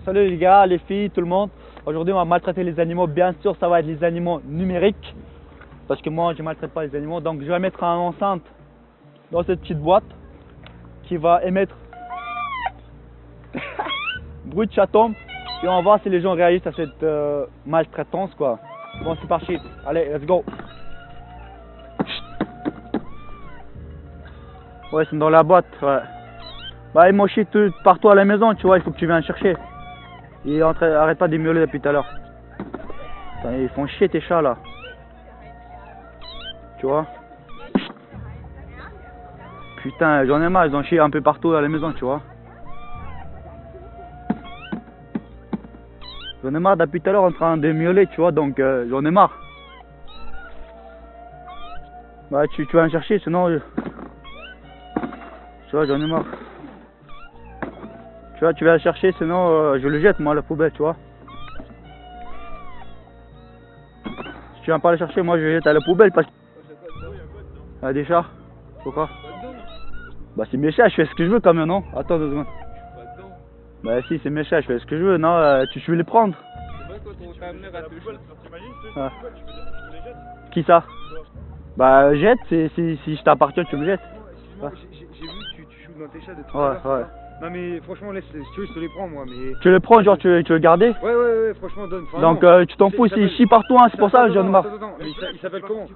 Salut les gars, les filles, tout le monde. Aujourd'hui on va maltraiter les animaux. Bien sûr ça va être les animaux numériques. Parce que moi je ne maltraite pas les animaux. Donc je vais mettre un enceinte dans cette petite boîte qui va émettre bruit de chaton. Et on va voir si les gens réagissent à cette maltraitance quoi. Bon c'est parti, allez let's go. Ouais c'est dans la boîte, ouais. Bah ils m'ont chié tout partout à la maison, tu vois, il faut que tu viennes chercher. Ils arrêtent pas de miauler depuis tout à l'heure. Ils font chier tes chats là. Tu vois. Putain, j'en ai marre, ils ont chié un peu partout à la maison, tu vois. J'en ai marre depuis tout à l'heure en train de miauler, tu vois, donc j'en ai marre. Bah tu vas me chercher, sinon... Tu vois, j'en ai marre. Tu vois, tu vas le chercher, sinon je le jette moi à la poubelle, tu vois. Si tu viens pas le chercher, moi je le jette à la poubelle parce que... Ah, des chats. Pourquoi? Bah c'est mes chats, je fais ce que je veux quand même, non? Attends 2 secondes. Bah si, c'est mes chats, je fais ce que je veux, non? Tu veux les prendre? Ah. Qui ça? Bah jette, si je t'appartiens, tu me jettes. Excuse-moi, j'ai vu tu joues dans tes chats de tout à l'heure. Ouais. Non mais franchement laisse, si tu veux je te les prends moi mais... Tu les prends, genre tu veux le garder? Ouais, franchement donne. Enfin, donc non. tu t'en fous, il chie partout, hein, c'est pour ça que j'en ai marre. Attends, mais il s'appelle comment?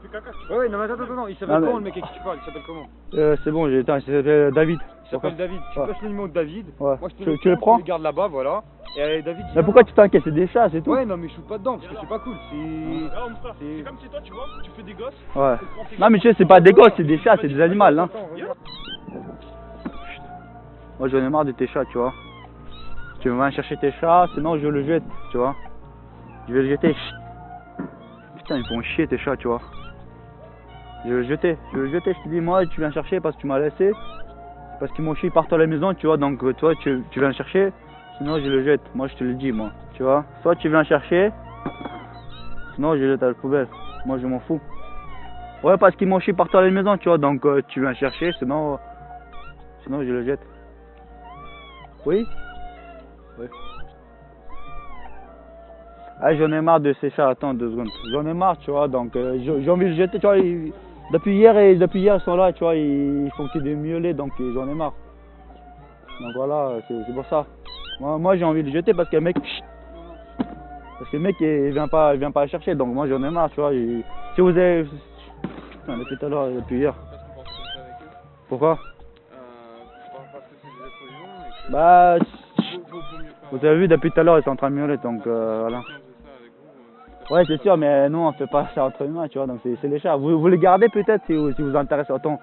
Ouais, non mais attends, il s'appelle comment le mec avec qui tu parles? Il s'appelle comment? C'est bon, il s'appelle David. Il s'appelle David, tu passes le numéro de David. Ouais. Moi je te tu le prends? Tu le gardes là-bas, voilà. Et David... Mais pourquoi tu t'inquiètes? C'est des chats, c'est tout. Ouais, non mais je shoot pas dedans parce que c'est pas cool, c'est comme si toi tu vois, tu fais des gosses. Ouais. Non mais tu sais, c'est pas des gosses, c'est des chats, c'est des animaux, hein. Moi j'en ai marre de tes chats, tu vois. Tu vas chercher tes chats, sinon je le jette, tu vois. Je vais le jeter. Putain, ils font chier tes chats, tu vois. Je vais le jeter, je te dis, moi tu viens chercher parce que tu m'as laissé. Parce qu'ils m'ont chié partout à la maison, tu vois, donc toi tu viens le chercher, sinon je le jette, moi je te le dis, moi, tu vois. Soit tu viens chercher, sinon je le jette à la poubelle, moi je m'en fous. Ouais, parce qu'ils m'ont chié partout à la maison, tu vois, donc tu viens chercher, sinon je le jette. Oui? Oui. Ah, j'en ai marre de ces chats, attends 2 secondes. J'en ai marre, tu vois, donc j'ai envie de le jeter, tu vois. Depuis hier ils sont là, tu vois, ils font que de miauler, donc j'en ai marre. Donc voilà, c'est pour ça. Moi j'ai envie de le jeter parce que le mec... il vient pas le chercher, donc moi j'en ai marre, tu vois. Si vous avez... Putain, depuis tout à l'heure, depuis hier. Pourquoi? Bah... Vous avez vu, depuis tout à l'heure, ils sont en train de miauler, donc voilà. Ouais, c'est sûr, mais nous, on fait pas ça entre humains, tu vois, donc c'est les chats. Vous les gardez peut-être si vous intéressez autant.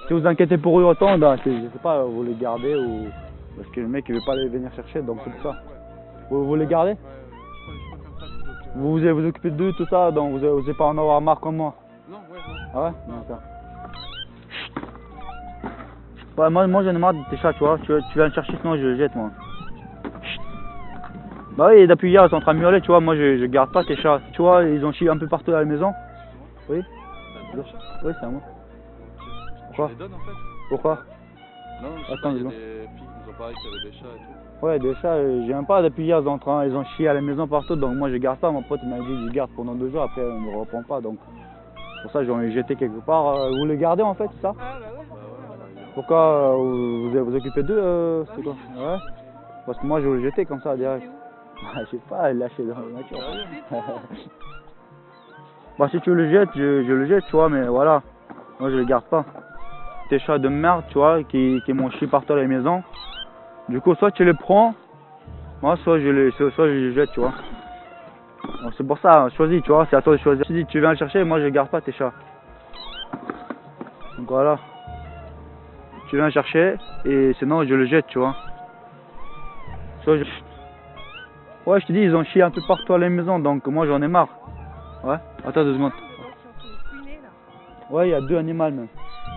Si vous inquiétez pour eux autant, ben, je sais pas, vous les gardez ou... Parce que le mec, il veut pas les venir chercher, donc c'est pour ça. Vous les gardez? Vous vous occupez d'eux, tout ça, donc vous n'allez pas en avoir marre comme moi? Non, ouais. Ah ouais? D'accord. Ouais, moi j'en ai marre de tes chats, tu vois. Tu viens le chercher, sinon je le jette, moi. Bah oui, depuis hier ils sont en train de miauler, tu vois, moi je garde pas tes chats. Tu vois, ils ont chié un peu partout à la maison. Oui? Oui, c'est à moi. Pourquoi? Tu les donnes en fait? Pourquoi? Non, je sais attends, pas, il y a des filles qui nous ont parlé qu'il y avait des chats et tout. Ouais, des chats, j'aime pas, depuis hier ils ont chié à la maison partout, donc moi je garde pas. Mon pote il m'a dit que je garde pendant 2 jours, après on ne reprend pas, donc pour ça j'ai envie de jeter quelque part. Vous les gardez en fait, c'est ça? Pourquoi vous occupez d'eux, c'est quoi? Ouais. Parce que moi je vais le jeter comme ça direct. Je sais pas, lâcher dans la nature. Bah si tu le jettes, je le jette, tu vois, mais voilà. Moi je le garde pas. Tes chats de merde, tu vois, qui m'ont chié partout à la maison. Du coup, soit tu les prends, moi soit je les jette, tu vois. C'est pour ça, choisis, tu vois, c'est à toi de choisir. Si tu viens le chercher, moi je garde pas tes chats. Donc voilà. Tu viens le chercher et sinon je le jette, tu vois. Soit je... Ouais, je te dis, ils ont chié un peu partout à la maison, donc moi j'en ai marre. Ouais, attends 2 secondes. Ouais, il y a 2 animaux même.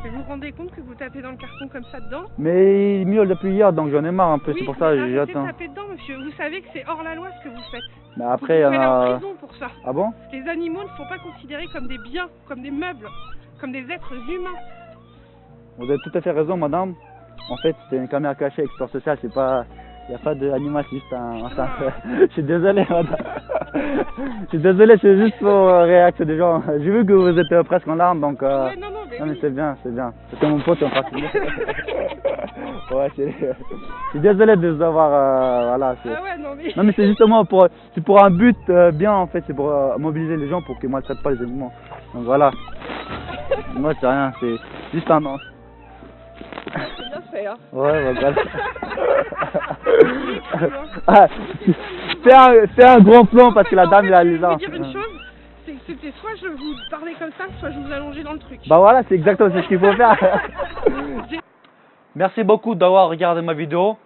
Mais vous vous rendez compte que vous tapez dans le carton comme ça dedans? Mais ils miaulent depuis hier, donc j'en ai marre un peu, oui, c'est pour ça que j'attends. j'attends. Taper dedans, monsieur. Vous savez que c'est hors la loi ce que vous faites. Mais après, il y en aller en a... prison pour ça. Ah bon? Les animaux ne sont pas considérés comme des biens, comme des meubles, comme des êtres humains. Vous avez tout à fait raison, madame. En fait, c'est une caméra cachée, expert social, c'est pas Il n'y a pas d'animal, c'est juste un... Je suis désolé, madame. Je suis désolé, c'est juste pour réaction des gens. J'ai vu que vous êtes presque en larmes, donc... Ouais, non, mais non, mais oui. c'est bien, c'est bien. Parce que mon pote est en partie. Ouais, je suis désolé de vous avoir... voilà, c'est... Ah ouais, non, mais... Non, mais c'est justement pour... C'est pour un but bien, en fait. C'est pour mobiliser les gens pour qu'ils ne maltraitent pas les animaux. Donc voilà. Moi, c'est rien, c'est juste un... C'est bien fait, hein. Ouais, voilà. Ah, fais un grand plan parce que la dame, il a les Je vais dents. dire une chose, c'est que c'était soit je vous parlais comme ça, soit je vous allongeais dans le truc. Bah voilà, c'est exactement ce qu'il faut faire. Merci beaucoup d'avoir regardé ma vidéo.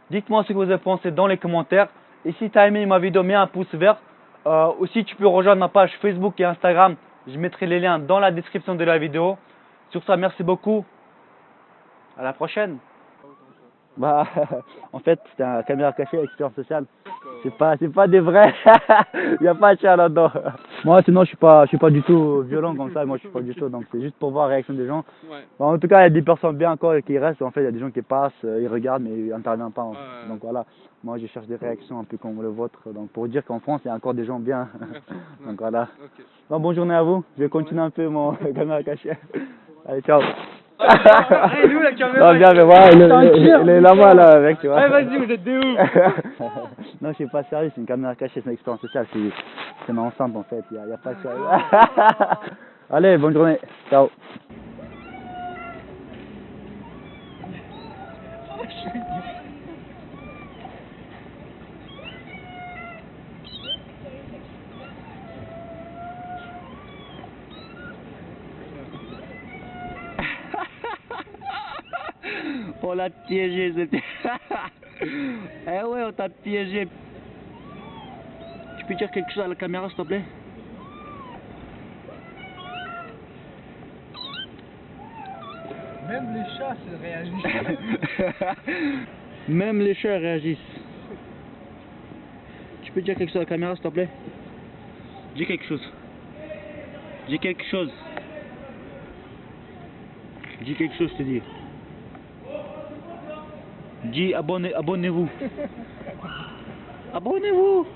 Dites-moi ce que vous avez pensé dans les commentaires. Et si tu as aimé ma vidéo, mets un pouce vert. Aussi, tu peux rejoindre ma page Facebook et Instagram. Je mettrai les liens dans la description de la vidéo. Sur ça, merci beaucoup. À la prochaine. Bah, en fait, c'est un caméra cachée, expérience sociale. C'est pas des vrais. Il n'y a pas de chat là-dedans. Moi, sinon, je suis pas du tout violent comme ça. Moi, je suis pas du tout. Donc, c'est juste pour voir la réaction des gens. Ouais. Bah, en tout cas, il y a des personnes bien encore qui restent. En fait, il y a des gens qui passent, ils regardent, mais ils n'interviennent pas. Donc voilà. Moi, je cherche des réactions un peu comme le vôtre. Donc, pour dire qu'en France, il y a encore des gens bien. Donc voilà. Ok. Bon, bonne journée à vous. Je vais continuer un peu mon caméra cachée. Allez, ciao. Hey, nous, la caméra. Non, bien, mais voilà, il est là-bas, là, mec, tu vois. Eh, vas-y, vous êtes des ouf. Non, je suis pas sérieux, c'est une caméra cachée, c'est une expérience sociale, c'est une enceinte en fait, il y a pas de sérieux. Allez, bonne journée, ciao. On l'a piégé, c'était... Eh ouais, on t'a piégé. Tu peux dire quelque chose à la caméra, s'il te plaît? Même les chats se réagissent. Même les chats réagissent. Tu peux dire quelque chose à la caméra, s'il te plaît? Dis quelque chose. Dis quelque chose. Dis quelque chose, je te dis. Dis abonnez-vous. Abonnez-vous.